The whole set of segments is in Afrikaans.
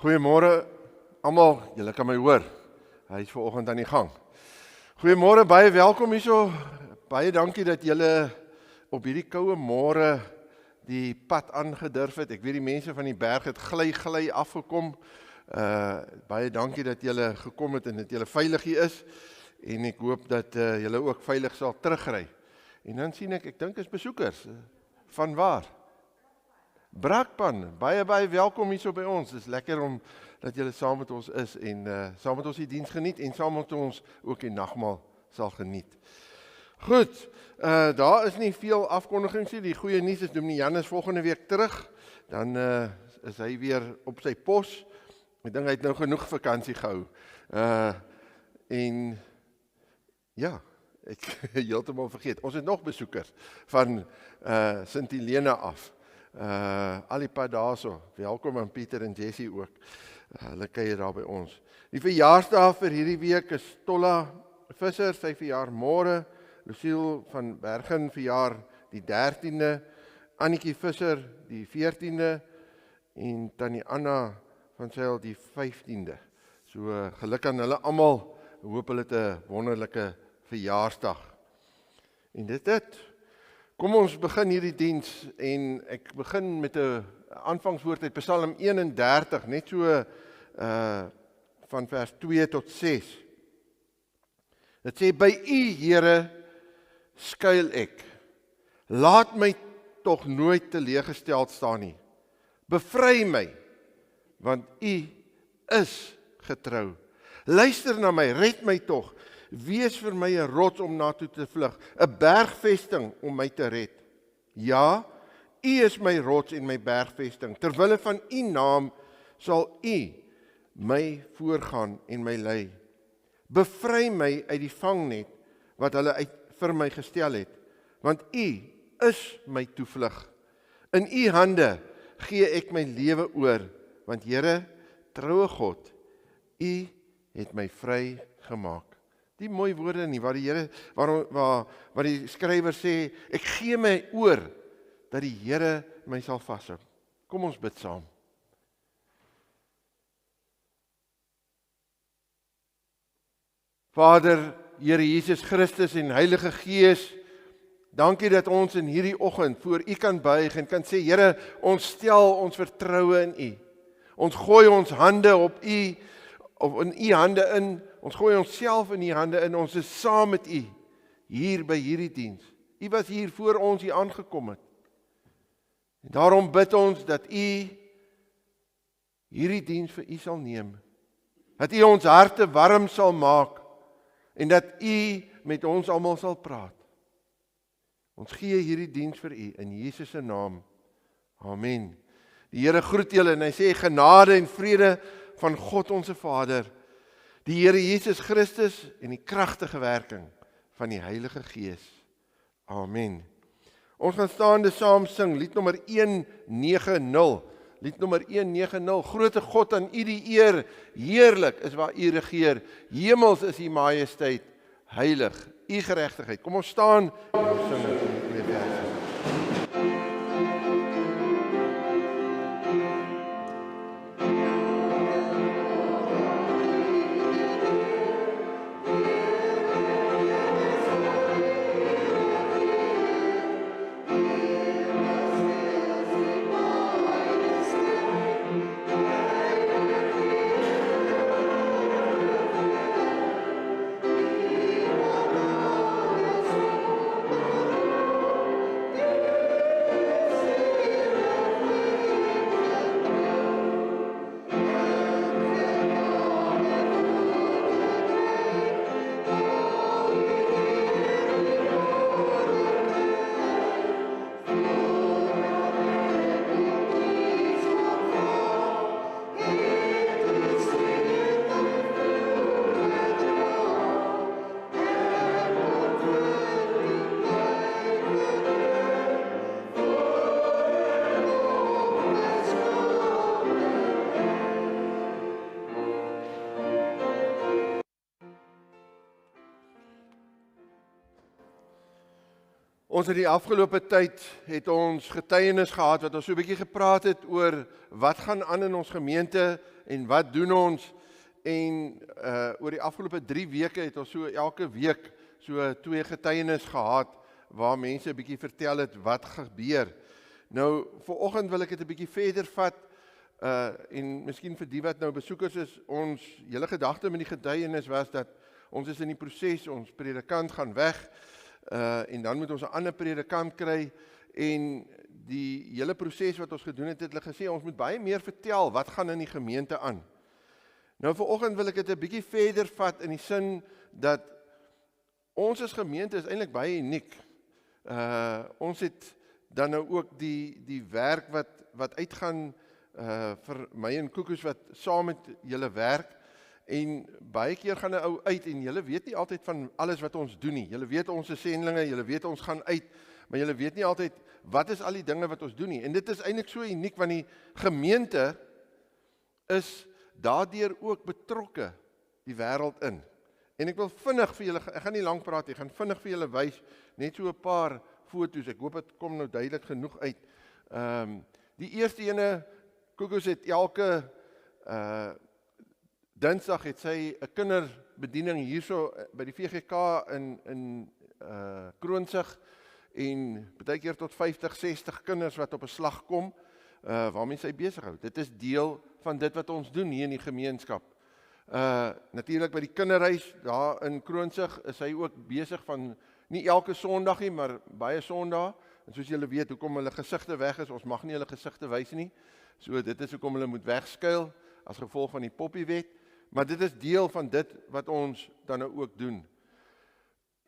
Goeiemôre almal, julle kan my hoor. Hy is vanoggend aan die gang. Goeiemôre, baie welkom hierso. Baie dankie dat julle op hierdie koue môre die pad aangedurf het. Ek weet die mense van die berg het gly afgekom. Baie dankie dat julle gekom het en dat julle veilig hier is. En ek hoop dat julle ook veilig sal terugry. En dan sien ek dink is besoekers. Van waar? Brakpan, baie welkom hierso by ons. Dit is lekker om dat julle saam met ons is en saam met ons die diens geniet en saam met ons ook die nagmaal sal geniet. Goed, daar is nie veel afkondigings nie. Die goeie nuus is Dominee Jan is volgende week terug. Dan is hy weer op sy pos. Ek dink hy het nou genoeg vakansie gehou. En ja, ek heeltemal vergeet. Ons het nog besoekers van Sint Helena af. Alipad daarso, welkom aan Pieter en Jessie ook. Hulle kuier daar by ons. Die verjaarsdag vir hierdie week is Tolla Visser, sy verjaar môre. Lucille van Bergen verjaar die 13de, Annetjie Visser die 14de en Tannie Anna van Sail die 15de. So geluk aan hulle almal. Hoop hulle het 'n wonderlike verjaarsdag. En dit. Kom ons begin hierdie diens en ek begin met 'n aanvangswoord uit Psalm 31, net so van vers 2 tot 6. Dit sê, by U, Here, skuil ek. Laat my tog nooit teleurgesteld staan nie. Bevry my, want U is getrou. Luister na my, red my tog. Wees vir my 'n rots om na toe te vlug, 'n bergvesting om my te red. Ja, U is my rots en my bergvesting. Terwille van U naam sal U my voorgaan en my lei. Bevry my uit die vangnet wat hulle vir my gestel het, want U is my toevlug. In U hande gee ek my lewe oor, want Here, troue God, U het my vry gemaak. Die mooi woorde nie, waar die Here, waar die skrywer sê, ek gee my oor, dat die Here my sal vashou. Kom ons bid saam. Vader, Here Jesus Christus en Heilige Gees, dankie dat ons in hierdie oggend voor U kan buig en kan sê, Here, ons stel ons vertroue in U. Ons gooi ons hande op U, of in U hande in, ons gooi onsself in U hande in, ons is saam met U, hier by hierdie diens. U was hier voor ons hier aangekom het. En daarom bid ons dat U hierdie diens vir U sal neem. Dat U ons harte warm sal maak, en dat U met ons almal sal praat. Ons gee hierdie diens vir U, in Jesus se naam. Amen. Die Here groet julle en hy sê, genade en vrede van God onze Vader, die Here Jesus Christus en die kragtige werking van die Heilige Gees. Amen. Ons gaan staande saam sing, lied nommer 190. Lied nommer 190. Grote God, aan U die eer, heerlik is waar U regeer. Hemels is U majesteit, heilig, U geregtigheid. Kom ons staan en ons sing die twee verse. Ons in die afgelope tyd het ons getuienis gehad wat ons so 'n bietjie gepraat het oor wat gaan aan in ons gemeente en wat doen ons en oor die afgelope 3 weke het ons so elke week so 2 getuienis gehad waar mense 'n bietjie vertel het wat gebeur. Nou vanoggend wil ek dit 'n bietjie verder vat en miskien vir die wat nou besoekers is, ons hele gedagte met die getuienis was dat ons is in die proses, ons predikant gaan weg. En dan moet ons 'n ander predikant kry en die hele proses wat ons gedoen het hulle gesê ons moet baie meer vertel wat gaan in die gemeente aan. Nou vanoggend wil ek dit 'n bietjie verder vat in die sin dat ons as gemeente is eintlik baie uniek. Ons het dan nou ook die werk wat uitgaan vir my en Koekoes wat saam met julle werk. En baie keer gaan 'n ou uit en julle weet nie altyd van alles wat ons doen nie. Julle weet ons is sendlinge, julle weet ons gaan uit, maar julle weet nie altyd wat is al die dinge wat ons doen nie. En dit is eintlik so uniek want die gemeente is daardeur ook betrokke die wêreld in. En ek wil vinnig vir julle, ek gaan nie lank praat nie, ek gaan vinnig vir julle wys net so 'n paar foto's. Ek hoop dit kom nou duidelik genoeg uit. Die eerste ene, Koekoes het elke Dinsdag het sy 'n kinderbediening hierso by die VGK in Kroonsig en baie keer tot 50, 60 kinders wat op 'n slag kom waarmee sy besig hou. Dit is deel van dit wat ons doen hier in die gemeenskap. Natuurlik by die kinderhuis daar in Kroonsig is hy ook besig van nie elke Sondag nie, maar baie Sondae. En soos julle weet, hoekom hulle gesigte weg is, ons mag nie hulle gesigte wys nie. So dit is hoekom hulle moet wegskuil as gevolg van die poppiewet. Maar dit is deel van dit wat ons dan nou ook doen.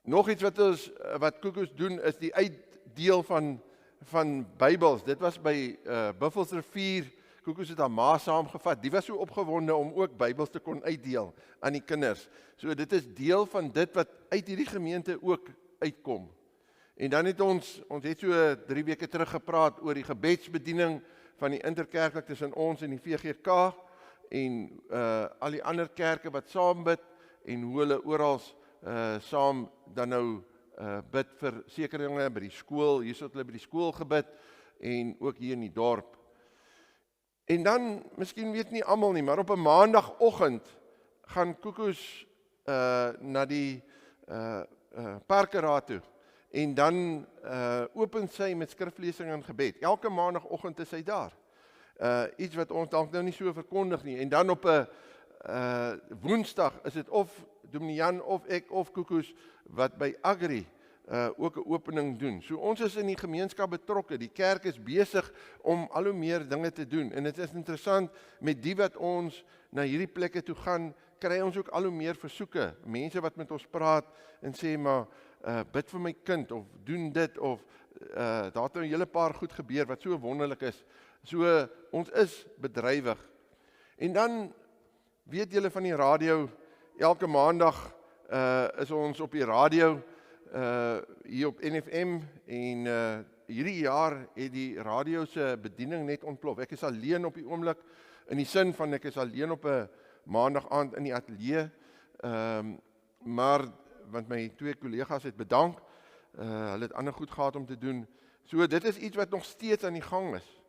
Nog iets wat Koekoes doen is die uitdeel van Bybels. Dit was by Buffelsrivier. Koekoes het haar ma saamgevat. Die was so opgewonde om ook Bybels te kon uitdeel aan die kinders. So dit is deel van dit wat uit hierdie gemeente ook uitkom. En dan het ons het so 3 weke terug gepraat oor die gebedsbediening van die interkerklik tussen ons en die VGK. En al die ander kerke wat saam bid en hoe hulle oral saam dan nou bid vir sekere dinge by die skool, hier het hulle by die skool gebid en ook hier in die dorp. En dan, miskien weet nie almal nie, maar op 'n maandagoggend gaan Koekoes na die parkeraad toe en dan open sy met skriflesing en gebed. Elke maandagoggend is sy daar. Iets wat ons dalk nou nie so verkondig nie. En dan op 'n Woensdag is dit of Dominee Jan of ek of Koekoes wat by Agri ook 'n opening doen. So ons is in die gemeenskap betrokke. Die kerk is besig om al hoe meer dinge te doen. En dit is interessant met die wat ons na hierdie plekke toe gaan, kry ons ook al hoe meer versoeke. Mense wat met ons praat en sê maar bid vir my kind of doen dit of daar het nou 'n hele paar goed gebeur wat so wonderlik is. So ons is bedrywig. En dan weet julle van die radio, elke maandag is ons op die radio hier op NFM en hierdie jaar het die radio se bediening net ontplof. Ek is alleen op die oomblik in die sin van ek is alleen op 'n maandag aand in die ateljee. Maar want my 2 kollegas het bedank. Hulle het ander goed gehad om te doen. So dit is iets wat nog steeds aan die gang is.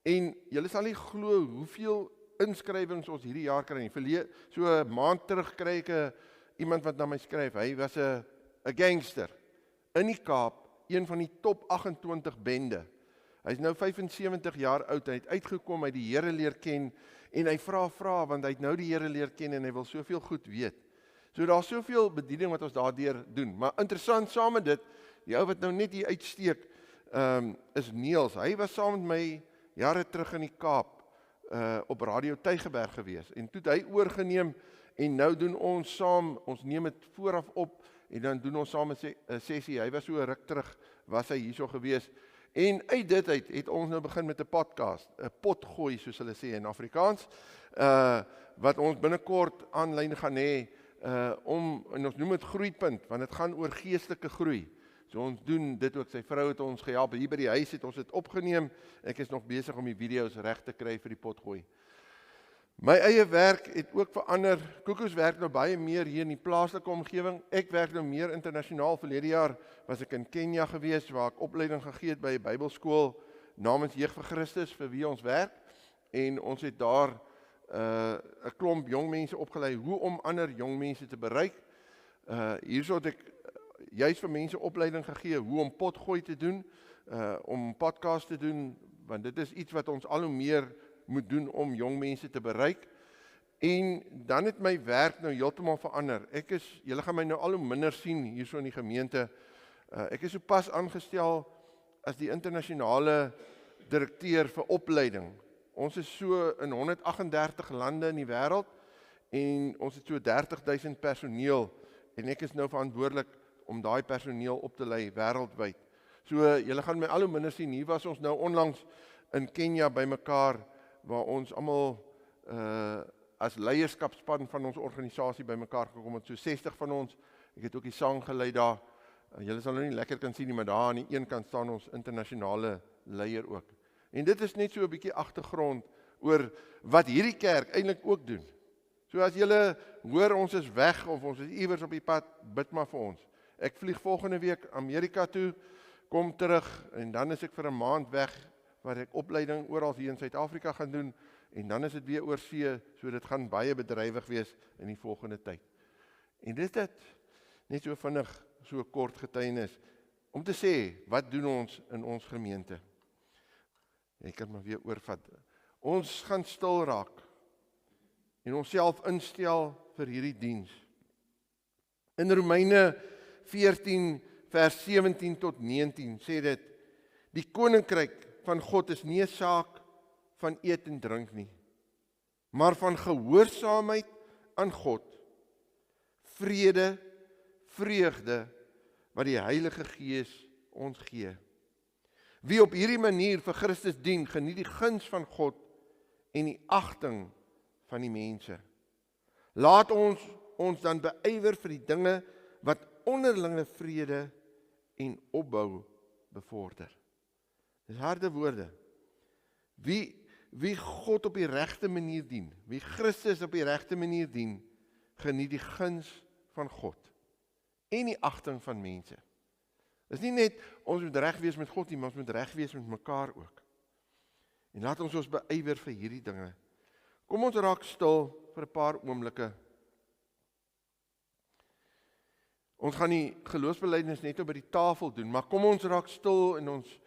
En julle sal nie glo hoeveel inskrywings ons hierdie jaar kry nie. So 'n maand terug kry ek iemand wat na my skryf. Hy was 'n gangster in die Kaap, een van die top 28 bende. Hy is nou 75 jaar oud. Hy het uitgekom, hy het die Here leer ken en hy vra want hy het nou die Here leer ken en hy wil soveel goed weet. So daar's soveel bediening wat ons daardeur doen. Maar interessant saam met dit, die ou wat nou net hier uitsteek, is Niels. Hy was saam met my jare terug in die Kaap op Radio Tygerberg gewees. En toe het hy oorgeneem en nou doen ons saam, ons neem dit vooraf op en dan doen ons saam 'n sessie. Hy was so 'n ruk terug, was hy hierso gewees. En uit dit het ons nou begin met 'n podcast, 'n potgooi soos hulle sê in Afrikaans, wat ons binnekort aanlyn gaan hê en ons noem dit groeipunt, want dit gaan oor geestelike groei. So ons doen dit ook, sy vrou het ons gehelp, hier by die huis het ons dit opgeneem, ek is nog besig om die video's reg te kry vir die potgooi. My eie werk het ook verander. Koekoes werk nou baie meer hier in die plaaslike omgewing. Ek werk nou meer internasionaal. Verlede jaar was ek in Kenia gewees waar ek opleiding gegee het by 'n Bybelskool namens Jeug vir Christus vir wie ons werk. En ons het daar 'n klomp jong mense opgelei hoe om ander jong mense te bereik. Hierso het ek juist vir mense opleiding gegee hoe om potgooi te doen, om podcast te doen, want dit is iets wat ons al hoe meer moet doen om jong mense te bereik. En dan het my werk nou heeltemal verander. Julle gaan my nou al hoe minder sien hierso in die gemeente. Ek is sopas aangestel as die internasionale direkteur vir opleiding. Ons is so in 138 lande in die wêreld en ons het so 30,000 personeel en ek is nou verantwoordelik om daai personeel op te lei wêreldwyd. So julle gaan my al hoe minder sien. Hier was ons nou onlangs in Kenia bymekaar waar ons almal as leierskapspan van ons organisasie bymekaar gekom het, so 60 van ons. Ek het ook die sang gelei daar. Julle sal nou nie lekker kan sien nie, maar daar aan die een kant staan ons internasionale leier ook. En dit is net so 'n bietjie agtergrond oor wat hierdie kerk eintlik ook doen. So as julle hoor ons is weg of ons is iewers op die pad, bid maar vir ons. Ek vlieg volgende week Amerika toe, kom terug en dan is ek vir 'n maand weg waar ek opleiding oral hier in Suid-Afrika gaan doen en dan is dit weer oor see, so dit gaan baie bedrywig wees in die volgende tyd. En dit het net so vinnig so kort getuienis om te sê, wat doen ons in ons gemeente? Ek kan maar weer oorvat. Ons gaan stil raak en onsself instel vir hierdie diens. In Romeine 14 vers 17 tot 19 sê dit, die koninkryk van God is nie 'n saak van eet en drink nie, maar van gehoorsaamheid aan God, vrede, vreugde, wat die Heilige Gees ons gee. Wie op hierdie manier vir Christus dien, geniet die guns van God en die agting van die mense. Laat ons dan beywer vir die dinge wat onderlinge vrede en opbou bevorder. Dis harde woorde. Wie God op die regte manier dien, wie Christus op die regte manier dien, geniet die guns van God en die agting van mense. Dis nie net ons moet reg wees met God nie, maar ons moet reg wees met mekaar ook. En laat ons beywer vir hierdie dinge. Kom ons raak stil vir 'n paar oomblikke. Ons gaan die geloofsbelijdenis net by die tafel doen, maar kom ons raak stil en ons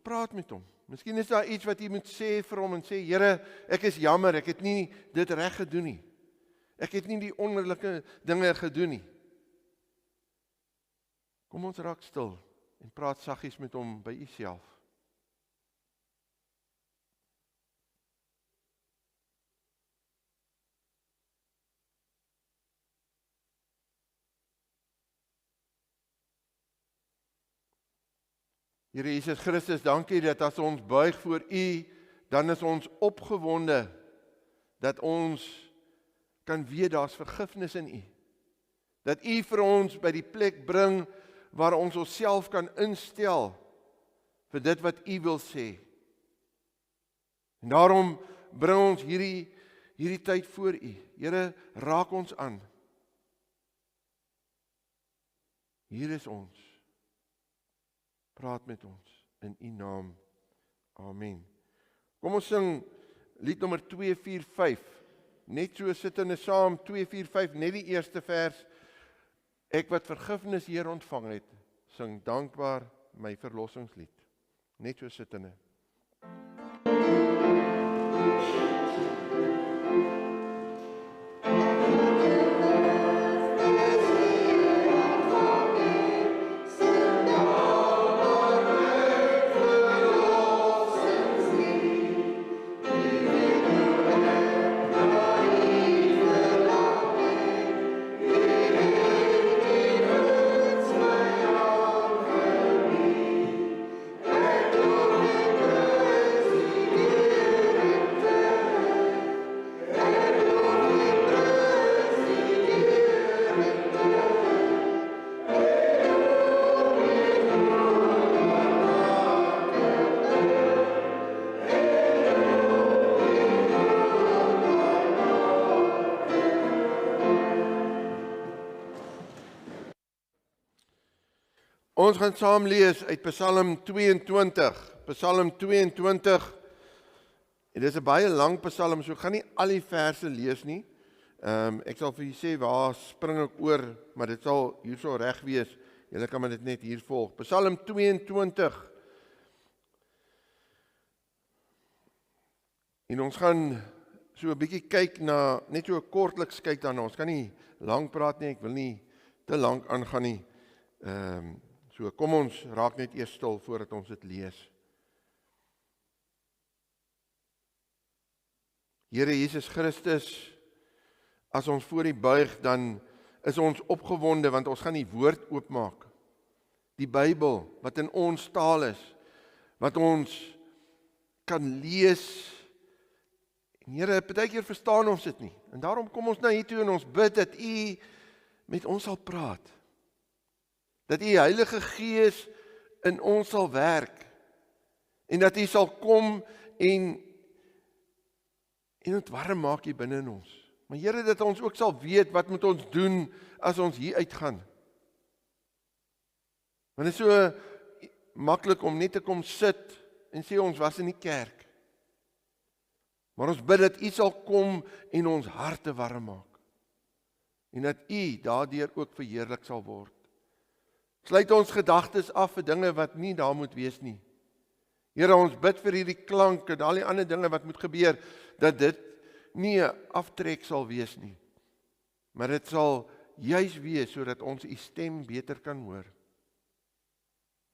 praat met hom. Miskien is daar iets wat jy moet sê vir hom en sê, Here, ek is jammer, ek het nie dit reg gedoen nie. Ek het nie die onderlinge dinge gedoen nie. Kom ons raak stil en praat saggies met hom by u self. Here Jesus Christus, dankie dat as ons buig voor u, dan is ons opgewonde dat ons kan weet daar's vergifnis in u. Dat u vir ons by die plek bring waar ons onsself kan instel vir dit wat u wil sê. En daarom bring ons hierdie tyd voor u. Here, raak ons aan. Hier is ons. Praat met ons in u naam. Amen. Kom ons sing lied nommer 245. Net so sittende saam, 245, net die eerste vers. Ek wat vergifnis hier ontvang het, sing dankbaar my verlossingslied. Net so sittende. Amen. Ons gaan saam lees uit Psalm 22. Psalm 22. En dit is 'n baie lang Psalm, so ek gaan nie al die verse lees nie. Ek sal vir julle sê waar spring ek oor, maar dit sal hierso reg wees. Julle kan maar dit net hier volg. Psalm 22. En ons gaan so 'n bietjie kyk na, net so kortliks kyk daarna. Ons kan nie lank praat nie, ek wil nie te lank aangaan nie. So kom ons raak net eers stil voordat ons dit lees. Here Jesus Christus, as ons voor U buig, dan is ons opgewonde want ons gaan die woord oopmaak. Die Bybel wat in ons taal is, wat ons kan lees. En Here, partykeer verstaan ons dit nie. En daarom kom ons na U toe en ons bid dat U met ons sal praat. Dat U Heilige Gees in ons sal werk. En dat U sal kom en het warm maak hier binne in ons. Maar Here, dat ons ook sal weet wat moet ons doen as ons hier uitgaan. Want dit is so maklik om net te kom sit en sê ons was in die kerk. Maar ons bid dat U sal kom en ons harte warm maak. En dat U daardeur ook verheerlik sal word. Sluit ons gedagtes af vir dinge wat nie daar moet wees nie. Here, ons bid vir hierdie klank en al die ander dinge wat moet gebeur, dat dit nie 'n aftrek sal wees nie. Maar dit sal juis wees sodat ons U stem beter kan hoor.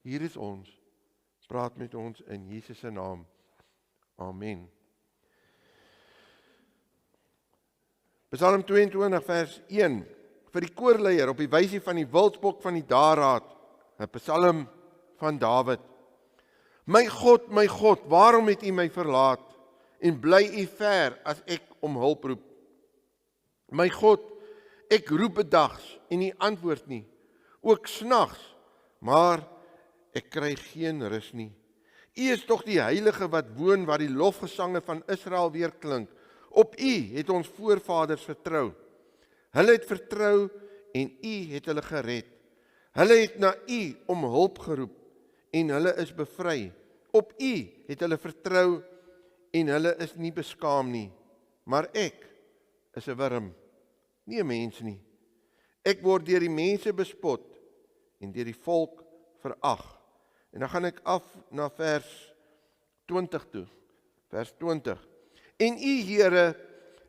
Hier is ons. Praat met ons in Jesus se naam. Amen. Psalm 22 vers 1. Vir die koorleier op die wysie van die wildbok van die daraad, 'n Psalm van Dawid. My God, waarom het U my verlaat en bly U ver as ek om hulp roep? My God, ek roep bedags en U antwoord nie, ook snags, maar ek kry geen rus nie. U is tog die Heilige wat woon waar die lofgesange van Israel weer klink. Op U het ons voorvaders vertrou. Hulle het vertrou en U het hulle gered. Hulle het na U om hulp geroep en hulle is bevry. Op U het hulle vertrou en hulle is nie beskaam nie. Maar ek is 'n wurm, nie 'n mens nie. Ek word deur die mense bespot en deur die volk verag. En dan gaan ek af na vers 20 toe. Vers 20. En U, Here,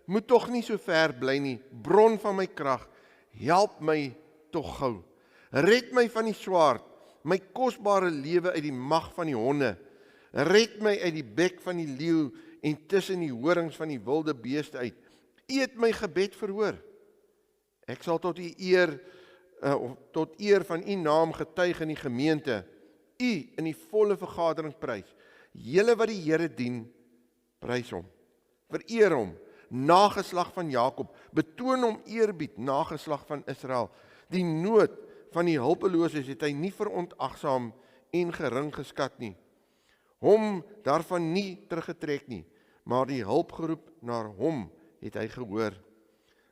moet tog nie so ver bly nie, bron van my krag, help my tog gou. Red my van die swaard, my kosbare lewe uit die mag van die honde. Red my uit die bek van die leeu en tussen die horings van die wilde beeste uit. U het my gebed verhoor. Ek sal tot eer van U naam getuig in die gemeente. U in die volle vergadering prys. Julle wat die Here dien, prys hom. Vereer hom, nageslag van Jakob. Betoon hom eerbied, nageslag van Israel. Die nood van die hulpeloses het hy nie verontagsaam en gering geskat nie. Hom daarvan nie teruggetrek nie, maar die hulp geroep na hom het hy gehoor.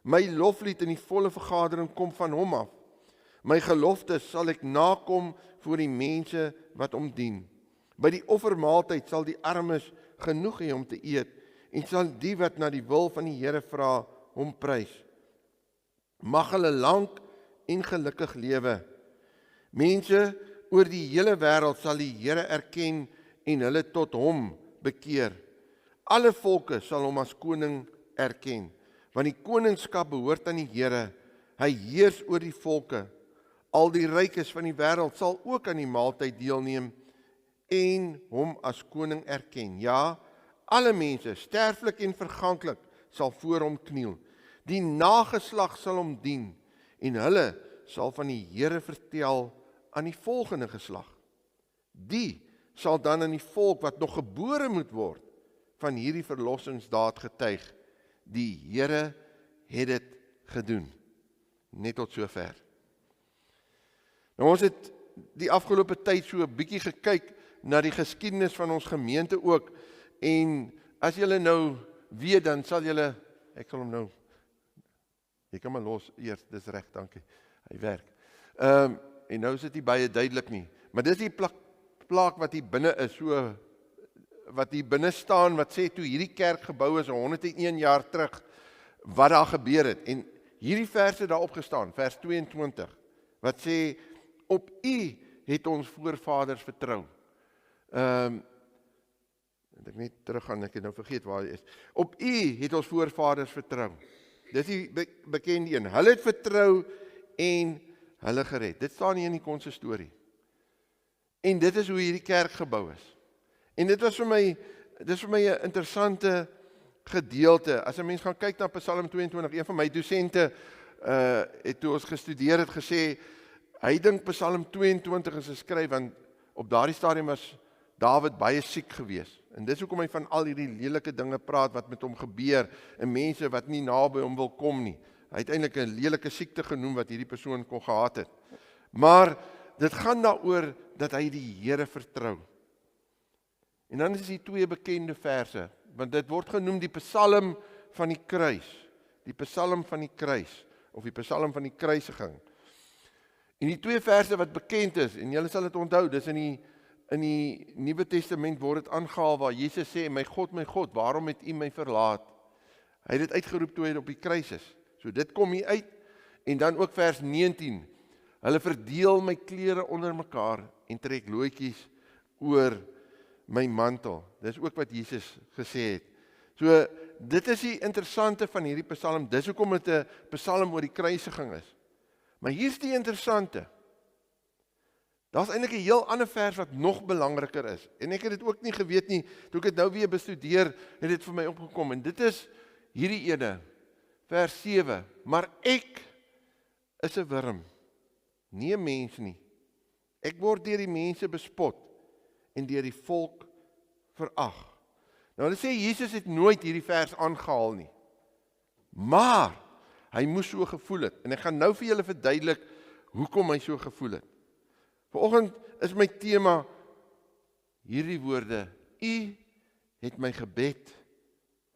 My loflied in die volle vergadering kom van hom af. My geloftes sal ek nakom voor die mense wat hom dien. By die offermaaltyd sal die armes genoeg hê om te eet en sal die wat na die wil van die Here vra hom prys. Mag hulle lank en gelukkig lewe. Mense oor die hele wêreld sal die Here erken en hulle tot hom bekeer. Alle volke sal hom as koning erken, want die koningskap behoort aan die Here. Hy heers oor die volke. Al die rykes van die wêreld sal ook aan die maaltyd deelneem en hom as koning erken. Ja, alle mense, sterflik en verganklik, sal voor hom kniel. Die nageslag sal hom dien en hulle sal van die Here vertel aan die volgende geslag. Die sal dan aan die volk wat nog gebore moet word van hierdie verlossingsdaad getuig. Die Here het dit gedoen. Net tot sover. Nou ons het die afgelope tyd so 'n bietjie gekyk na die geskiedenis van ons gemeente ook. En as julle nou weet, dan sal julle, ek sal hom nou, jy kan maar los eers, dis reg, dankie, hy werk. en nou is dit nie baie duidelik nie, maar dis die plaak wat hier binne is, so wat hier binne staan, wat sê toe hierdie kerk gebou is 101 jaar terug, wat daar gebeur het. En hierdie verse daar opgestaan, vers 22, wat sê, op U het ons voorvaders vertrou. Ek net teruggaan, ek het nou vergeet waar hy is. Op U het ons voorvaders vertrou. Dis die bekende een. Hulle het vertrou en hulle gered. Dit staan nie in die konsistorie. En dit is hoe hierdie kerk gebou is. En dit is vir my 'n interessante gedeelte. As 'n mens gaan kyk na Psalm 22, een van my dosente het toe ons gestudeer het gesê, hy dink Psalm 22 is geskryf, want op daardie stadium was Dawid baie siek gewees. En dis hoekom hy van al hierdie lelike dinge praat wat met hom gebeur, en mense wat nie naby hom wil kom nie. Hy het eintlik 'n lelike siekte genoem wat hierdie persoon kon gehad het. Maar dit gaan daaroor dat hy die Here vertrou. En dan is die twee bekende verse, want dit word genoem die Psalm van die kruis. Die Psalm van die kruis, of die Psalm van die kruisiging. En die twee verse wat bekend is, en julle sal dit onthou, dis in die Nuwe Testament word dit aangehaal waar Jesus sê, my God, waarom het U my verlaat? Hy het dit uitgeroep toe hy op die kruis is. So dit kom hier uit, en dan ook vers 19, hulle verdeel my klere onder mekaar en trek lootjies oor my mantel. Dis ook wat Jesus gesê het. So dit is die interessante van hierdie Psalm, dis hoekom dit 'n Psalm oor die kruisiging is. Maar hier's die interessante. Daar's eintlik 'n heel ander vers wat nog belangriker is. En ek het dit ook nie geweet nie, toe ek dit nou weer bestudeer, het dit vir my opgekom. En dit is hierdie ene, vers 7. Maar ek is 'n wurm, nie 'n mens nie. Ek word deur die mense bespot en deur die volk verag. Nou hulle sê Jesus het nooit hierdie vers aangehaal nie. Maar hy moes so gevoel het. En ek gaan nou vir julle verduidelik hoekom hy so gevoel het. Vanoggend is my tema hierdie woorde: U het my gebed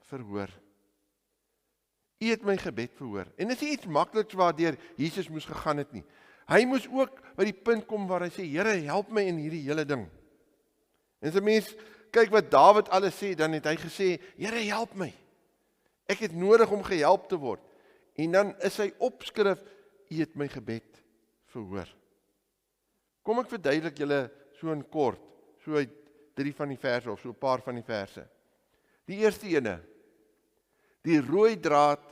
verhoor. U het my gebed verhoor. En dit is nie iets makliks waardeur Jesus moes gegaan het nie. Hy moes ook by die punt kom waar hy sê, Here, help my in hierdie hele ding. En as 'n mens kyk wat Dawid alles sê, dan het hy gesê, Here, help my. Ek het nodig om gehelp te word. En dan is sy opskrif, U het my gebed verhoor. Kom ek verduidelik julle so in kort, so uit 3 van die verse, of so 'n paar van die verse. Die eerste ene, die rooi draad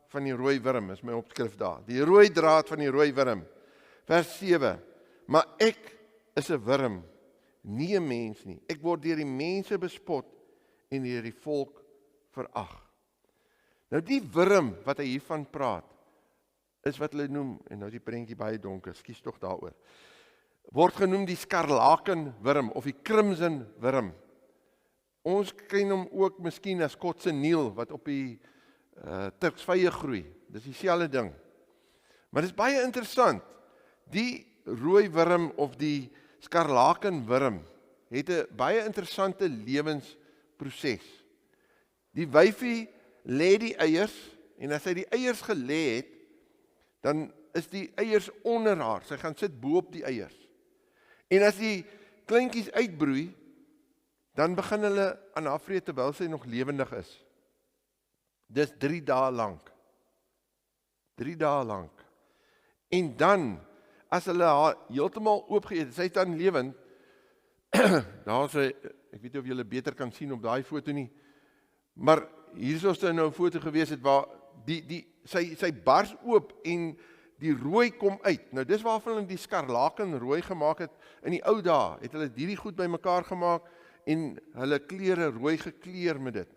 van die rooi wurm, is my opskrif daar. Die rooi draad van die rooi wurm. Vers 7, maar ek is 'n wurm, nie 'n mens nie. Ek word deur die mense bespot en deur die volk verag. Nou die wurm wat hy hiervan praat, is wat hulle noem, en nou is die prentjie baie donker, skus tog daaroor, word genoem die skarlaken wurm, of die crimson wurm. Ons ken hom ook miskien as kotseniel, wat op die Turksvye groei. Dis dieselfde ding. Maar dit is baie interessant. Die rooi wurm of die skarlaken wurm het 'n baie interessante lewensproses. Die wyfie lê die eiers, en as sy die eiers gelê het, dan is die eiers onder haar. Sy gaan sit bo op die eiers. En as die kleintjies uitbroei, dan begin hulle aan haar vreet terwyl sy nog lewendig is. Dis 3 dae lank. 3 dae lank. En dan, as hulle haar heeltemal oopgeëet, sy is dan lewend, daar is sy, ek weet nie of julle beter kan sien op daai foto nie, maar hier is nou 'n foto gewees het waar sy bars oop en die rooi kom uit. Nou dis waarvan hulle die skarlaken rooi gemaak het. In die ou dae het hulle hierdie goed bymekaar gemaak en hulle klere rooi gekleur met dit.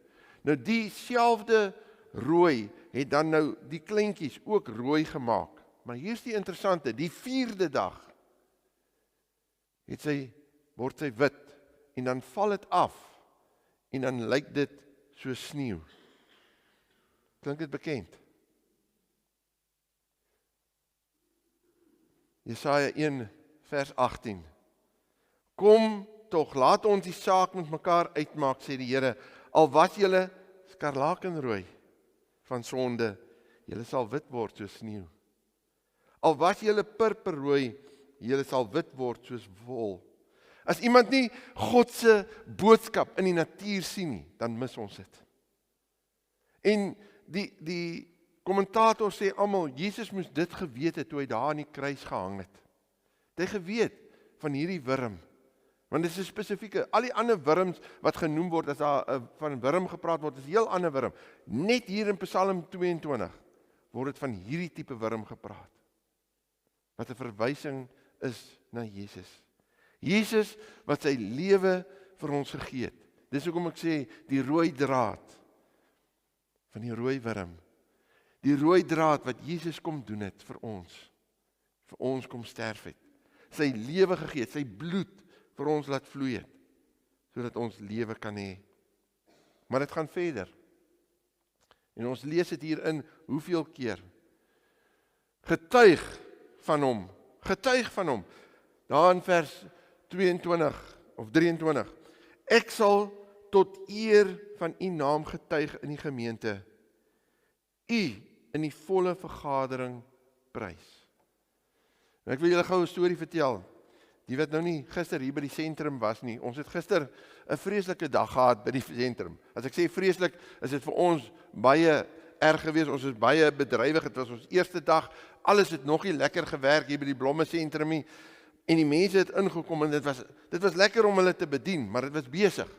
Nou dieselfde rooi het dan nou die kleintjies ook rooi gemaak. Maar hier's die interessante, die 4de dag word sy wit en dan val dit af en dan lyk dit so sneeu. Klink dit bekend? Jesaja 1 vers 18. Kom tog, laat ons die saak met mekaar uitmaak, sê die Here. Al was julle skarlakenrooi van sonde, julle sal wit word soos sneeu. Al was julle purperrooi julle sal wit word soos wol. As iemand nie God se boodskap in die natuur sien nie, dan mis ons dit. En die kommentator sê almal, Jesus moes dit geweet het toe hy daar aan die kruis gehang het. Het hy geweet van hierdie wurm. Want dit is 'n spesifieke, al die ander wurms wat genoem word, as daar van wurm gepraat word, is 'n heel ander wurm. Net hier in Psalm 22 word dit van hierdie tipe wurm gepraat. Wat 'n verwysing is na Jesus. Jesus wat sy lewe vir ons gegee het. Dis hoekom ek sê, die rooi draad van die rooi wurm. Die rooi draad wat Jesus kom doen het vir ons kom sterf het. Sy lewe gegee het, sy bloed vir ons laat vloei het, sodat ons lewe kan hê. Maar dit gaan verder. En ons lees dit hier in hoeveel keer? Getuig van hom. Daar in vers 22 of 23. Ek sal tot eer van u naam getuig in die gemeente, u in die volle vergadering prys. En ek wil julle gou 'n storie vertel. Die wat nou nie gister hier by die sentrum was nie. Ons het gister 'n vreeslike dag gehad by die sentrum. As ek sê vreeslik, is dit vir ons baie erg gewees. Ons is baie bedrywig. Dit was ons eerste dag. Alles het nog nie lekker gewerk hier by die Blomme sentrum nie. En die mense het ingekom en dit was lekker om hulle te bedien, maar dit was besig.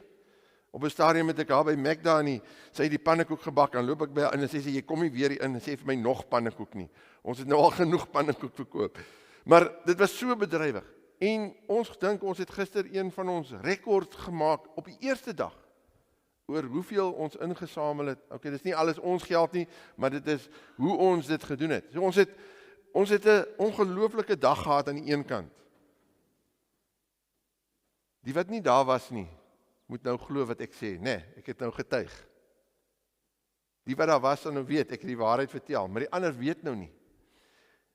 Op 'n stadium het ek daar by Magda en sy het die pannekoek gebak, dan loop ek by en sy sê jy kom nie weer hier in en sê vir my nog pannekoek nie. Ons het nou al genoeg pannekoek verkoop. Maar dit was so bedrywig. En ons dink ons het gister een van ons rekords gemaak op die eerste dag oor hoeveel ons ingesamel het. Okay, dis nie alles ons geld nie, maar dit is hoe ons dit gedoen het. So ons het 'n ongelooflike dag gehad aan die een kant. Die wat nie daar was nie, moet nou glo wat ek sê. Nee, ek het nou getuig. Die wat daar was, sal nou weet, ek het die waarheid vertel, maar die ander weet nou nie.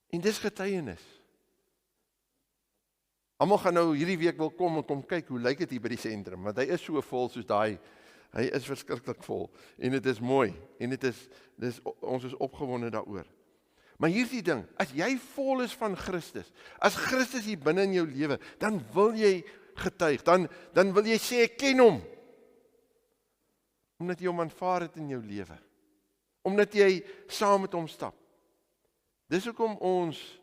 En dis getuienis. Almal gaan nou hierdie week wil kom en kom kyk hoe lyk dit hier by die sentrum, want hy is so vol soos daai. Hy is verskriklik vol en dit is mooi en ons is opgewonde daaroor. Maar hier is die ding, as jy vol is van Christus, as Christus hier binne in jou lewe, dan wil jy getuig, dan wil jy sê ek ken hom. Omdat jy hom aanvaar het in jou lewe. Omdat jy saam met hom stap. Dis hoekom ons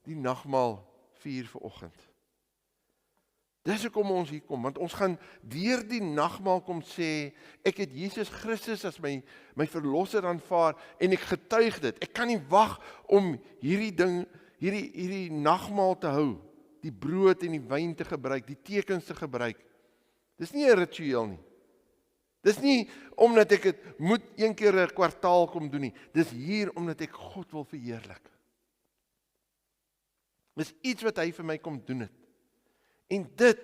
die nagmaal vier vanoggend. Dis hoekom ons hier kom, want ons gaan deur die nagmaal kom sê, ek het Jesus Christus as my verlosser aanvaar en ek getuig dit. Ek kan nie wag om hierdie nagmaal te hou, die brood en die wyn te gebruik, die tekens te gebruik. Dis nie 'n ritueel nie. Dis nie omdat ek dit moet een keer 'n kwartaal kom doen nie. Dis hier omdat ek God wil verheerlik. Dis iets wat hy vir my kom doen het. En dit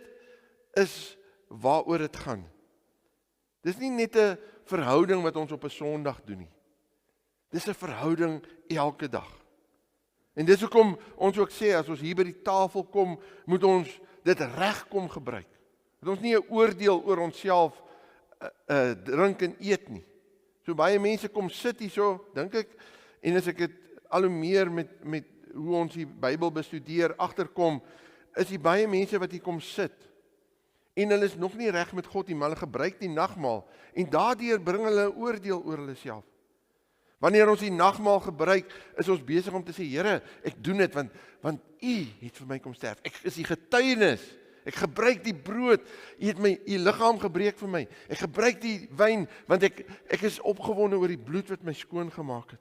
is waaroor dit gaan. Dis nie net 'n verhouding wat ons op 'n Sondag doen nie. Dis 'n verhouding elke dag. En dis hoekom ons ook sê, as ons hier by die tafel kom, moet ons dit reg kom gebruik. Moet ons nie 'n oordeel oor onsself drink en eet nie. So baie mense kom sit hier so, dink ek, en as ek dit al hoe meer met hoe ons die Bybel bestudeer agterkom, is die baie mense wat hier kom sit, en hulle is nog nie reg met God nie, maar hulle gebruik die nagmaal, en daardeur bring hulle 'n oordeel oor hulle self. Wanneer ons die nagmaal gebruik, is ons besig om te sê, Here, ek doen dit, want U het vir my kom sterf. Ek is die getuienis. Ek gebruik die brood, U het U liggaam gebreek vir my. Ek gebruik die wyn, want ek is opgewonde oor die bloed wat my skoon gemaak het.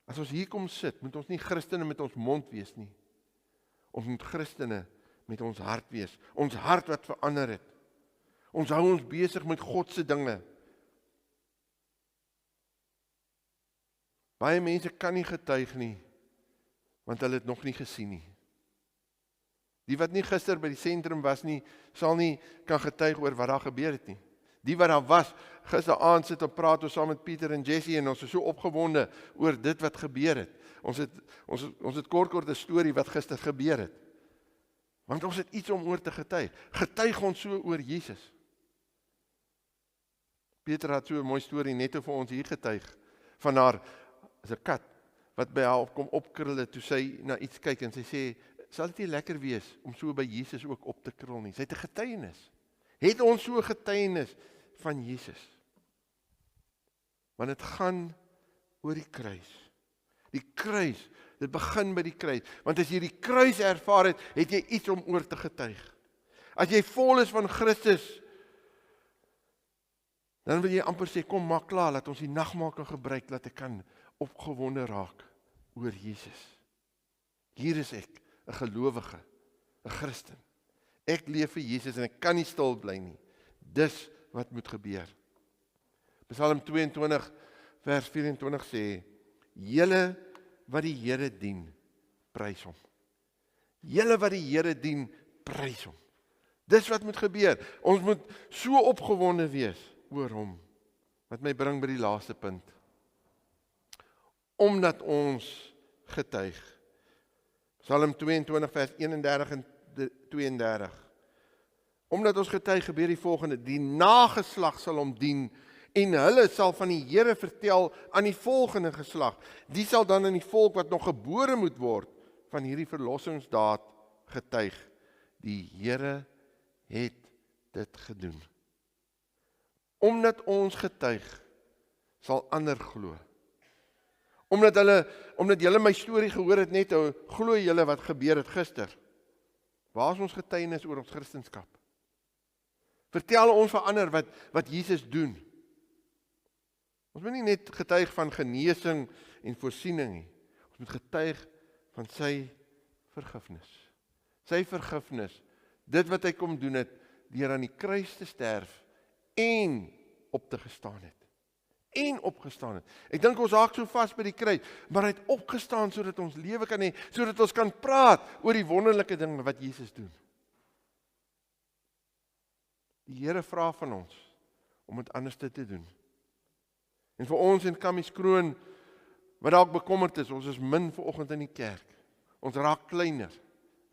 As ons hier kom sit, moet ons nie Christene met ons mond wees nie. Ons moet Christene met ons hart wees. Ons hart wat verander het. Ons hou ons besig met God se dinge. Baie mense kan nie getuig nie, want hulle het nog nie gesien nie. Die wat nie gister by die sentrum was nie, sal nie kan getuig oor wat daar gebeur het nie. Die wat daar was, gisteraand sit en praat ons saam met Pieter en Jessie en ons is so opgewonde oor dit wat gebeur het. Ons het kort 'n storie wat gister gebeur het. Want ons het iets om oor te getuig. Getuig ons so oor Jesus. Pieter het so 'n mooi storie net vir ons hier getuig van haar, is 'n kat, wat by haar kom opkrul toe sy na iets kyk en sy sê, sal dit nie lekker wees om so by Jesus ook op te krul nie. Sy het 'n getuienis. Het ons so 'n getuienis van Jesus? Want dit gaan oor die kruis. Die kruis, dit begin by die kruis. Want as jy die kruis ervaar het, het jy iets om oor te getuig. As jy vol is van Christus, dan wil jy amper sê, kom maak klaar, laat ons die nagmaal kan gebruik, laat ek kan opgewonde raak oor Jesus. Hier is ek, 'n gelowige, 'n Christen. Ek leef vir Jesus en ek kan nie stil bly nie. Dis wat moet gebeur. Psalm 22 vers 24 sê, julle wat die Here dien, prys hom. Julle wat die Here dien, prys hom. Dis wat moet gebeur. Ons moet so opgewonde wees oor hom. Wat my bring by die laaste punt. Omdat ons getuig. Psalm 22 vers 31 en 32. Omdat ons getuig gebeur die volgende, die nageslag sal hom dien en hulle sal van die Here vertel aan die volgende geslag. Die sal dan aan die volk wat nog gebore moet word van hierdie verlossingsdaad getuig. Die Here het dit gedoen. Omdat ons getuig, sal ander glo. Omdat julle my storie gehoor het net, glo julle wat gebeur het gister. Waar is ons getuienis oor ons Christendom? Vertel ons vir ander wat Jesus doen. Ons moet nie net getuig van genesing en voorsiening nie. Ons moet getuig van sy vergifnis. Sy vergifnis, dit wat hy kom doen het, deur aan die kruis te sterf en op te gestaan het. En opgestaan het. Ek dink ons haak so vas by die kruis, maar hy het opgestaan sodat ons lewe kan hê, sodat ons kan praat oor die wonderlike dinge wat Jesus doen. Die Here vra van ons om dit anders te doen. En vir ons in Kamieskroon, wat dalk bekommerd is, ons is min vanoggend in die kerk. Ons raak kleiner,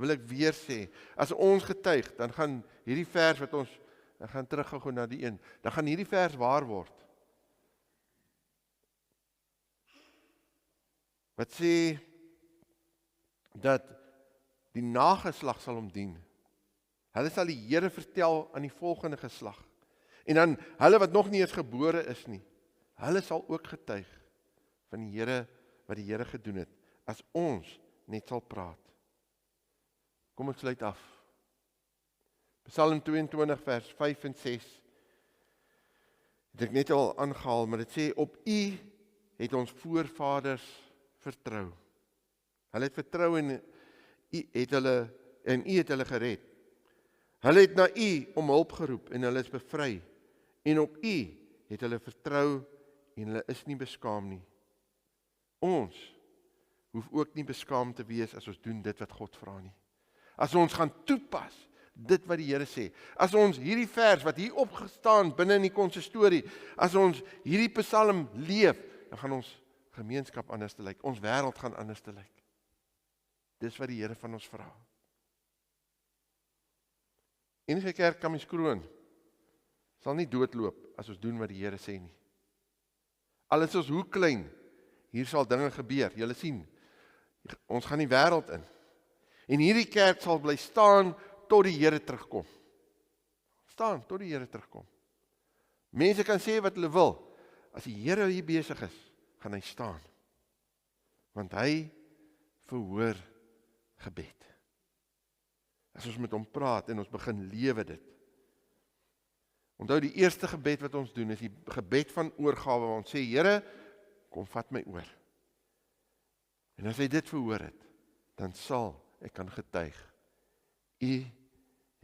wil ek weer sê. As ons getuig, dan gaan hierdie vers wat ons, ek gaan teruggaan na die een, dan gaan hierdie vers waar word. Wat sê, dat die nageslag sal hom dien. Hulle sal die Here vertel aan die volgende geslag. En dan, hulle wat nog nie eens gebore is nie, hulle sal ook getuig van die Here, wat die Here gedoen het, as ons net sal praat. Kom ek sluit af. Psalm 22 vers 5 en 6, het ek net al aangehaal, maar dit sê, op U het ons voorvaders vertrou. Hulle het vertrou en U het hulle gered. Hulle het na U om hulp geroep en hulle is bevry. En op U het hulle vertrou en hulle is nie beskaam nie. Ons hoef ook nie beskaam te wees as ons doen dit wat God vra nie. As ons gaan toepas dit wat die Here sê. As ons hierdie vers wat hier opgestaan binne in die konsistorie, as ons hierdie psalm leef, dan gaan ons gemeenskap anders te lyk. Ons wêreld gaan anders te lyk. Dis wat die Here van ons vra. Enige kerk Kamieskroon sal nie doodloop as ons doen wat die Here sê nie. Al is ons hoe klein, hier sal dinge gebeur. Julle sien, ons gaan die wêreld in. En hierdie kerk sal bly staan tot die Here terugkom. Staan tot die Here terugkom. Mense kan sê wat hulle wil. As die Here hier besig is, gaan hy staan. Want hy verhoor gebed. As ons met hom praat en ons begin lewe dit. Onthou die eerste gebed wat ons doen is die gebed van oorgawe waar ons sê, Here, kom vat my oor. En as hy dit verhoor het, dan sal ek kan getuig. U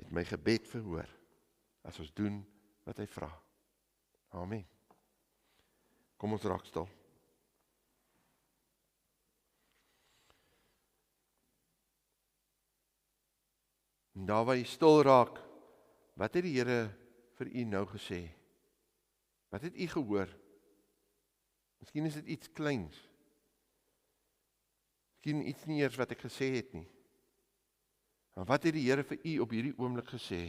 het my gebed verhoor as ons doen wat hy vra. Amen. Kom ons raak stil. En daar waar jy stil raak, wat het die Here vir u nou gesê? Wat het u gehoor? Miskien is dit iets kleins. Miskien iets nie eers wat ek gesê het nie. Maar wat het die Here vir u op hierdie oomblik gesê?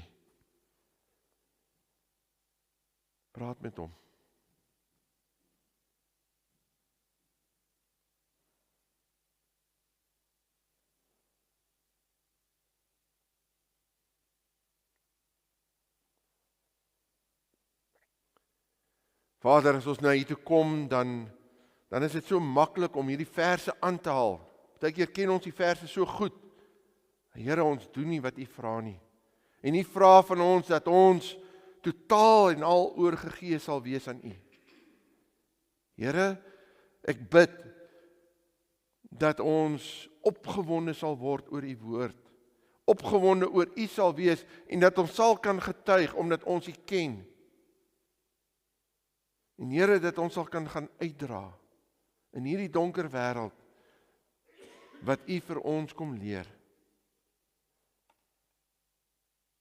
Praat met hom. Vader, as ons na hier toe kom, dan is dit so maklik om hierdie verse aan te haal. Partykeer ken ons die verse so goed. Here, ons doen nie wat U vra nie. En U vra van ons dat ons totaal en al oorgegee sal wees aan U. Here, ek bid dat ons opgewonde sal word oor U woord. Opgewonde oor U sal wees en dat ons sal kan getuig omdat ons U ken. En Here, dat ons sal kan gaan uitdra in hierdie donker wêreld wat U vir ons kom leer.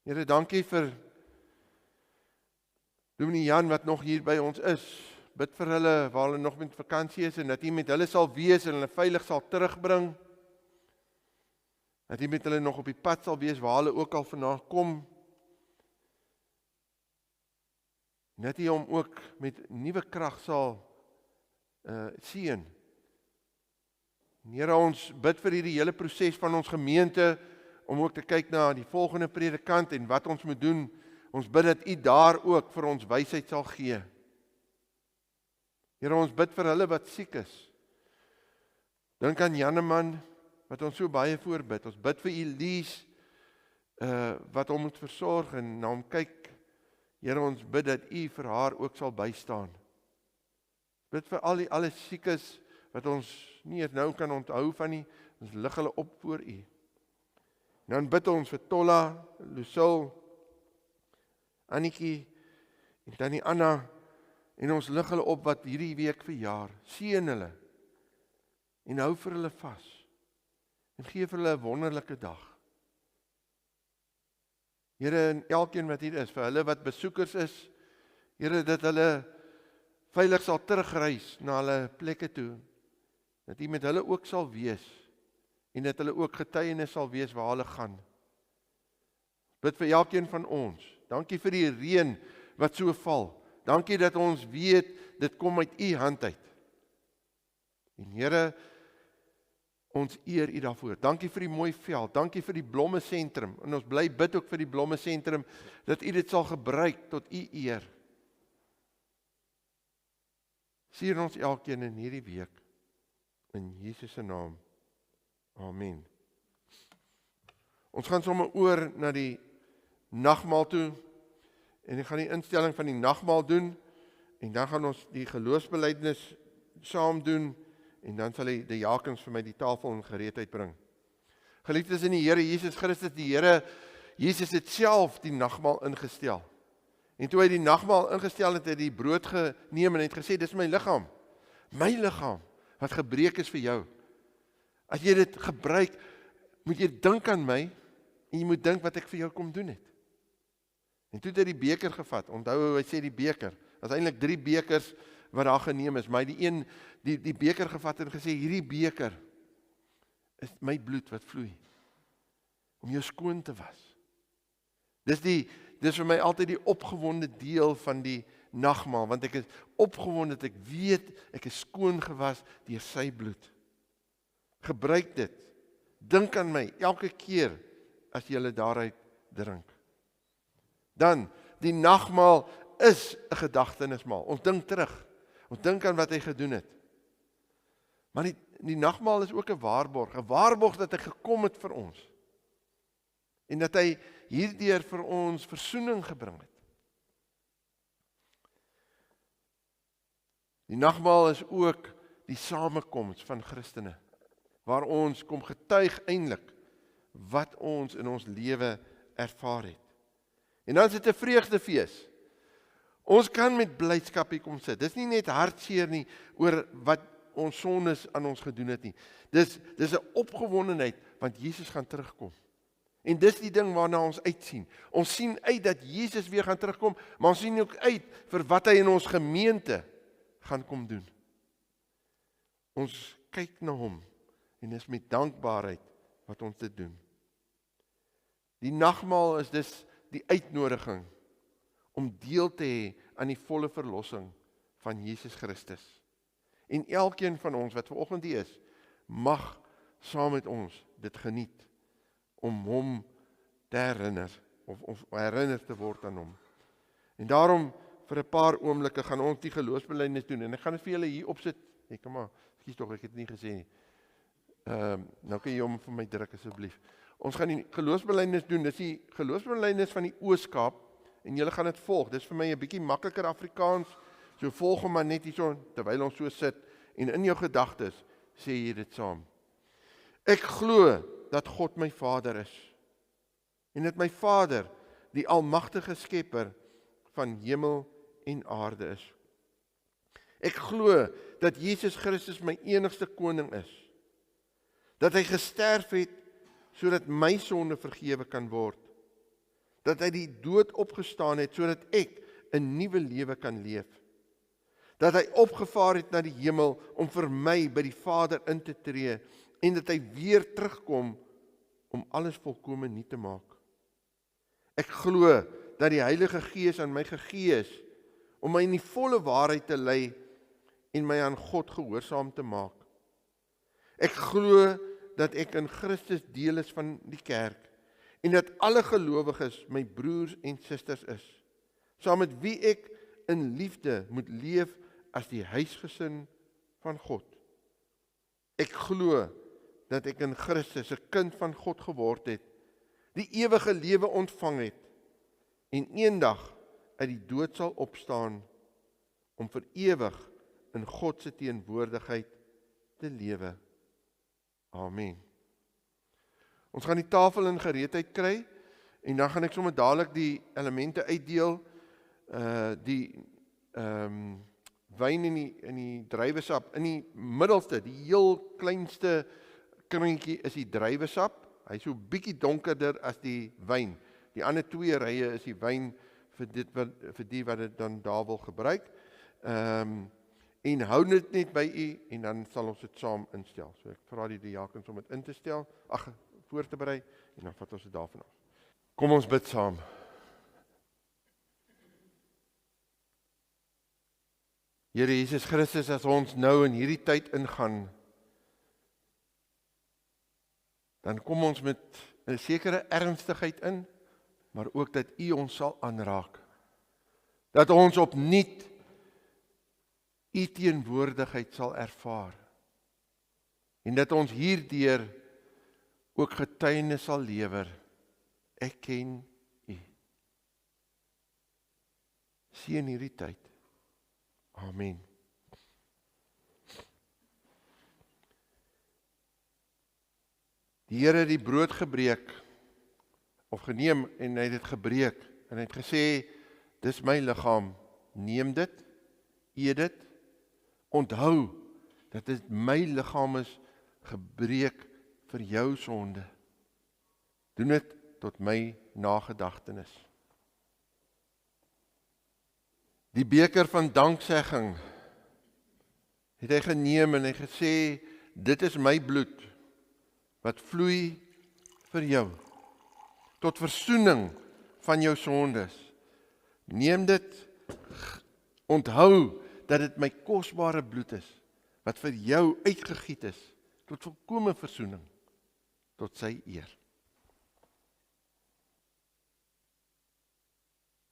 Here, dankie vir Dominee Jan wat nog hier by ons is. Bid vir hulle waar hulle nog met vakansie is en dat U met hulle sal wees en hulle veilig sal terugbring. Dat U met hulle nog op die pad sal wees waar hulle ook al vandaan kom. En dat U hom ook met nuwe krag sal seën. Here, ons bid vir hierdie hele proses van ons gemeente om ook te kyk na die volgende predikant en wat ons moet doen. Ons bid dat U daar ook vir ons wysheid sal gee. Here, ons bid vir hulle wat siek is. Dink aan Janneman wat ons so baie voorbid. Ons bid vir Elise wat hom moet versorg en na hom kyk. Here, ons bid dat U vir haar ook sal bystaan. Bid vir alle siekes wat ons nie eers nou kan onthou van nie. Ons lig hulle op voor U. En dan bid ons vir Tolla, Lucille, Annetjie en Tannie Anna en ons lig hulle op wat hierdie week verjaar. Seën hulle en hou vir hulle vas en gee vir hulle 'n wonderlike dag. Here, en elkeen wat hier is, vir hulle wat besoekers is, Here, dat hulle veilig sal terugreis na hulle plekke toe, dat U met hulle ook sal wees en dat hulle ook getuienis sal wees waar hulle gaan. Bid vir elkeen van ons. Dankie vir die reën wat so val. Dankie dat ons weet, dit kom uit U hand uit. En Here, ons eer U daarvoor. Dankie vir die mooi veld. Dankie vir die blomme sentrum. En ons bly bid ook vir die blomme sentrum, dat U dit sal gebruik tot U eer. Seën ons elkeen in hierdie week. In Jesus se naam. Amen. Ons gaan sommer oor na die nagmaal toe. En ek gaan die instelling van die nagmaal doen. En dan gaan ons die geloofsbelijdenis saam doen. En dan sal die diakens vir my die tafel in gereedheid bring. Geliefdes in die Here Jesus Christus, die Here Jesus het self die nagmaal ingestel. En toe hy die nagmaal ingestel het, het hy die brood geneem en het gesê, dis my liggaam, wat gebreek is vir jou. As jy dit gebruik, moet jy dink aan my, en jy moet dink wat ek vir jou kom doen het. En toe het hy die beker gevat, onthou hy sê die beker, dat is eintlik 3 bekers wat daar geneem is, maar die beker gevat en gesê, hierdie beker is my bloed wat vloei, om jou skoon te was. Dis vir my altyd die opgewonde deel van die nagmaal, want ek is opgewonde dat ek weet, ek is skoon gewas deur sy bloed. Gebruik dit, dink aan my, elke keer as jy hulle daaruit drink. Dan, die nagmaal is 'n gedagtenismaal. Ons dink terug. Ons dink aan wat hy gedoen het. Maar die nagmaal is ook 'n waarborg dat hy gekom het vir ons. En dat hy hierdeur vir ons versoening gebring het. Die nagmaal is ook die samekoms van Christene, waar ons kom getuig eintlik wat ons in ons lewe ervaar het. En dan is dit 'n vreugdefees. Ons kan met blydskap hier kom sit. Dis nie net hartseer nie oor wat ons sondes aan ons gedoen het nie. Dis 'n opgewondenheid want Jesus gaan terugkom. En dis die ding waarna ons uitsien. Ons sien uit dat Jesus weer gaan terugkom, maar ons sien ook uit vir wat hy in ons gemeente gaan kom doen. Ons kyk na hom en is met dankbaarheid wat ons dit doen. Die nagmaal is dus die uitnodiging om deel te hê aan die volle verlossing van Jesus Christus. En elkeen van ons wat vanoggend hier is, mag saam met ons dit geniet om hom te herinner of herinner te word aan hom. En daarom vir 'n paar oomblikke gaan ons die geloofsbelijdenis doen. En ek gaan dit vir julle hier opsit. Ek kan maar, skies tog, ek het nie gesê nie. Nou kan jy hom vir my druk asseblief. Ons gaan die geloofsbelijdenis doen. Dis die geloofsbelijdenis van die Ooskaap en julle gaan dit volg. Dis vir my 'n bietjie makliker Afrikaans. So volg hom maar net hierso terwyl ons so sit en in jou gedagtes sê jy dit saam. Ek glo dat God my Vader is en dat my Vader die almagtige skepper van hemel en aarde is. Ek glo dat Jesus Christus my enigste koning is. Dat hy gesterf het sodat my sonde vergewe kan word. Dat hy die dood opgestaan het sodat ek 'n nuwe lewe kan leef. Dat hy opgevaar het na die hemel om vir my by die Vader in te tree en dat hy weer terugkom om alles volkome nuut te maak. Ek glo dat die Heilige Gees aan my gegee is om my in die volle waarheid te lei en my aan God gehoorsaam te maak. Ek glo dat ek in Christus deel is van die kerk en dat alle gelowiges my broers en susters is, saam met wie ek in liefde moet leef as die huisgesin van God. Ek glo dat ek in Christus 'n kind van God geword het, die ewige lewe ontvang het en eendag uit die dood sal opstaan om vir ewig in God se teenwoordigheid te lewe. Amen. Ons gaan die tafel in gereedheid kry en dan gaan ek sommer dadelik die elemente uitdeel. Die wyn in die druiwesap, in die middelste, die heel kleinste kringetjie is die druiwesap. Hy is so bietjie donkerder as die wyn. Die ander 2 rye is die wyn vir die wat dit dan daar wil gebruik. En hou dit net by u en dan sal ons dit saam instel. So ek vra die diakens om dit in te stel, voor te berei en dan vat ons dit daarvan af. Kom ons bid saam. Here Jesus Christus, as ons nou in hierdie tyd ingaan, dan kom ons met 'n sekere ernstigheid in, maar ook dat U ons sal aanraak. Dat ons opnuut U teenwoordigheid sal ervaar. En dat ons hierdeur ook getuienis sal lewer. Ek ken U. Seën hierdie tyd. Amen. Die Here het die brood gebreek, of geneem en hy het dit gebreek, en hy het gesê, dis my liggaam, neem dit, eet dit, onthou, dat dit my liggaam is, gebreek vir jou sonde. Doen dit tot my nagedagtenis. Die beker van danksegging het hy geneem en hy gesê, dit is my bloed, wat vloei vir jou, tot versoening van jou sondes. Neem dit, onthou dat dit my kosbare bloed is, wat vir jou uitgegiet is, tot volkome versoening, tot sy eer.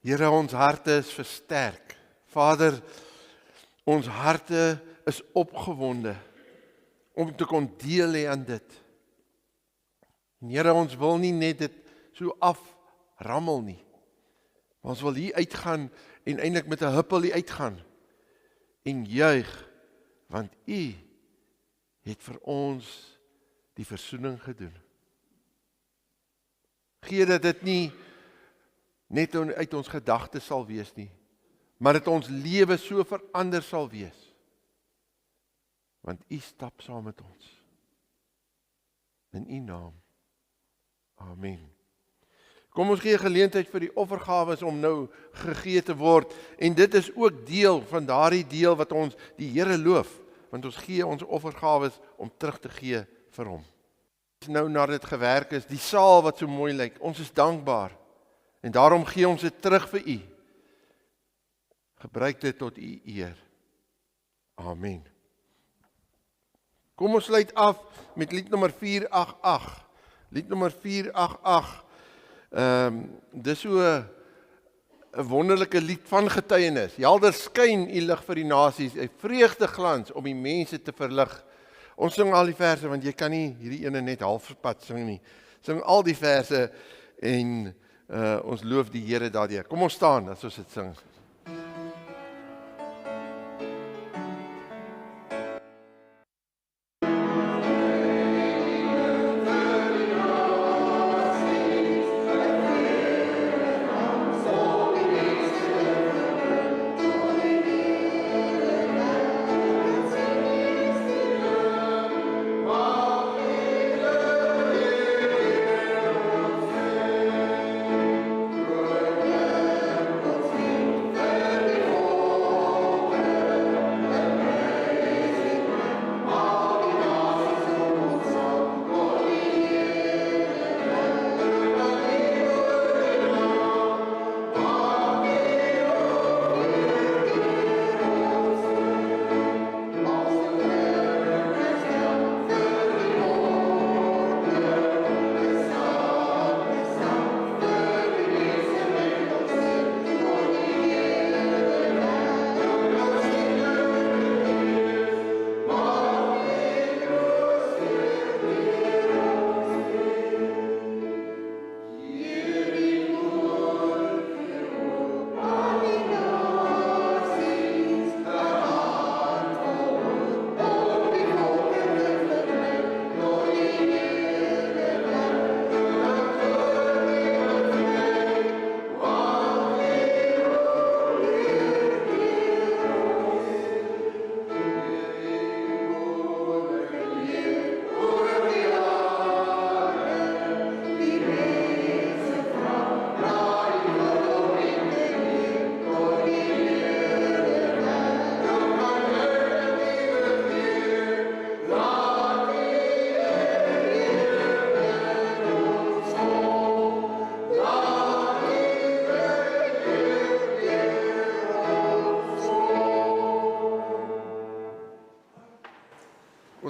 Here, ons harte is versterk. Vader, ons harte is opgewonde, om te kon deel hê aan dit. En Here, ons wil nie net dit so aframmel nie. Maar ons wil hier uitgaan en eintlik met 'n huppel hier uitgaan en juig, want U het vir ons die versoening gedoen. Gee dat dit nie net uit ons gedagtes sal wees nie, maar dat ons lewe so verander sal wees. Want U stap saam met ons. In U naam. Amen. Kom ons gee geleentheid vir die offergawes om nou gegee te word. En dit is ook deel van daardie deel wat ons die Here loof. Want ons gee ons offergawes om terug te gee vir hom. Nou nadat dit gewerk is, die saal wat so mooi lyk, ons is dankbaar. En daarom gee ons dit terug vir U. Gebruik dit tot U eer. Amen. Kom ons sluit af met lied nommer 488. Lied nommer 488. Dis so 'n wonderlike lied van getuienis. Helder skyn u lig vir die nasies, 'n vreugdeglans om die mense te verlig. Ons sing al die verse, want jy kan nie hierdie ene net halfpad sing nie. Sing al die verse en ons loof die Here daardeur. Kom ons staan as ons dit sing.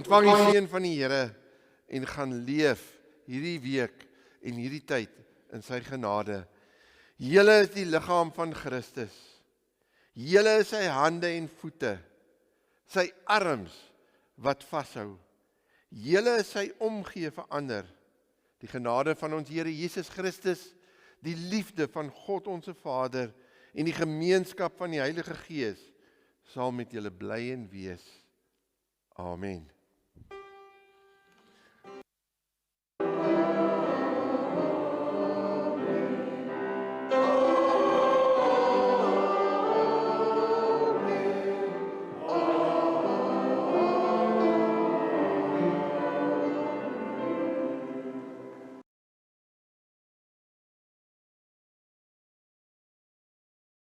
Ontvang die seën van die Here en gaan leef hierdie week en hierdie tyd in sy genade. Julle is die liggaam van Christus. Julle is sy hande en voete, sy arms wat vashou. Julle is sy omgee vir ander. Die genade van ons Here Jesus Christus, die liefde van God ons Vader en die gemeenskap van die Heilige Gees sal met julle bly en wees. Amen.